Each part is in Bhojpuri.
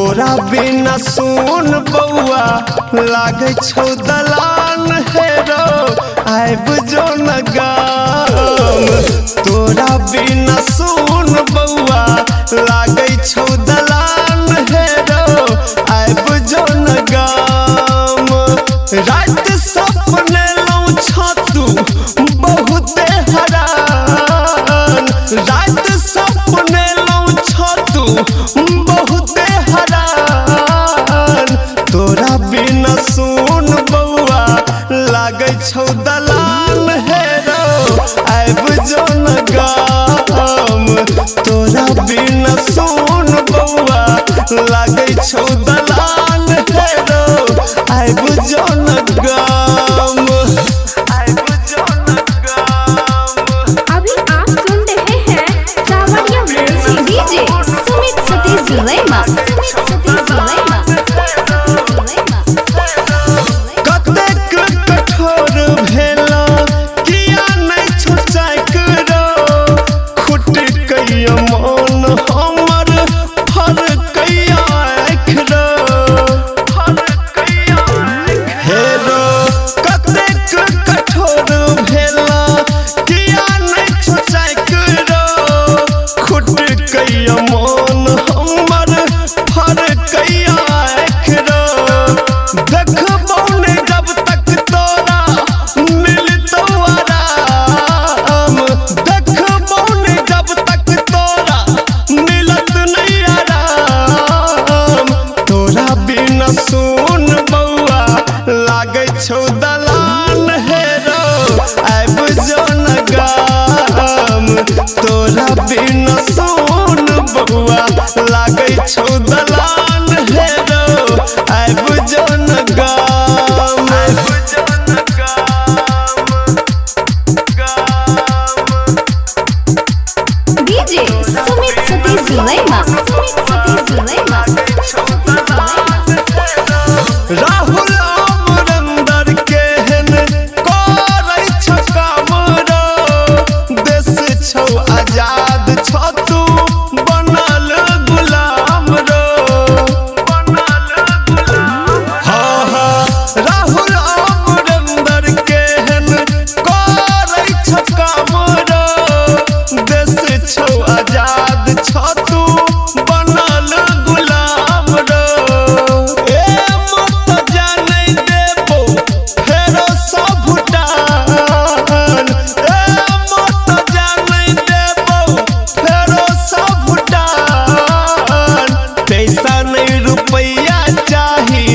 तोरा बिना सुन बउआ लागे छौ दलान हेरो आइब जो न गाम। तोरा बिना सुन बउआ लागे छौ दलान हेरो आइब जो न गाम। रात सपने लौ छतू बहुते हरान, रात सपने लौ छतू बहुते हरान। तोरा बिना सुन बउआ लागे छौ दलान हेरो आइब जो न गाम। तोरा बिना सुन बउआ लागे छौ दलान हेरो आइब जो न गाम। आइब जो न गाम। अभी आप सुन रहे हैं सावरिया म्यूजिक डीजे सुमित सतीश सुलेमा। कतेक कठोर भेला किया नहीं छोचाक रो, खुट कैया मन हमर फर कैया आँख रो, फर कैया हेरो। कतेक कठोर भेला किया नहीं छोचाक रो, खुट कैया मन हमर फर कैया आँख रो। देखबौ ने जब तक तोरा मिलतौ आराम, देखबौ ने जब तक तोरा मिलत नहीं आराम। तोरा बिना सुन बउआ लागे छौ दलान हेरो आइब जो न गाम। तोरा बिना सुन बउआ लागे छौ दलान हेरो आइब जो न गाम। आइब जो न गाम, गाम। डीजे सुमित सतीश सुलेमा। राहुल अमरिंदर केहन करै छ काम रो, देश छौ आजाद छ तू बनल गुलाम रो, बनल गुलाम। हाँ हाँ राहुल अमरिंदर केहन करै छ काम रो, देश छौ आजाद छ तू बनल गुलाम रो। ए मत जानै देबो फेरो सब भुटान, ए मत जानै देबो फेरो सब भुटान। पैसा नहीं रुपया चाही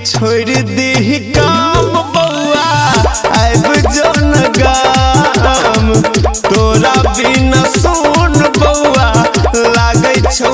छोड़ दीही काम बउआ आइब जो न गाम। तोरा बिना सुन बउआ लागे छौ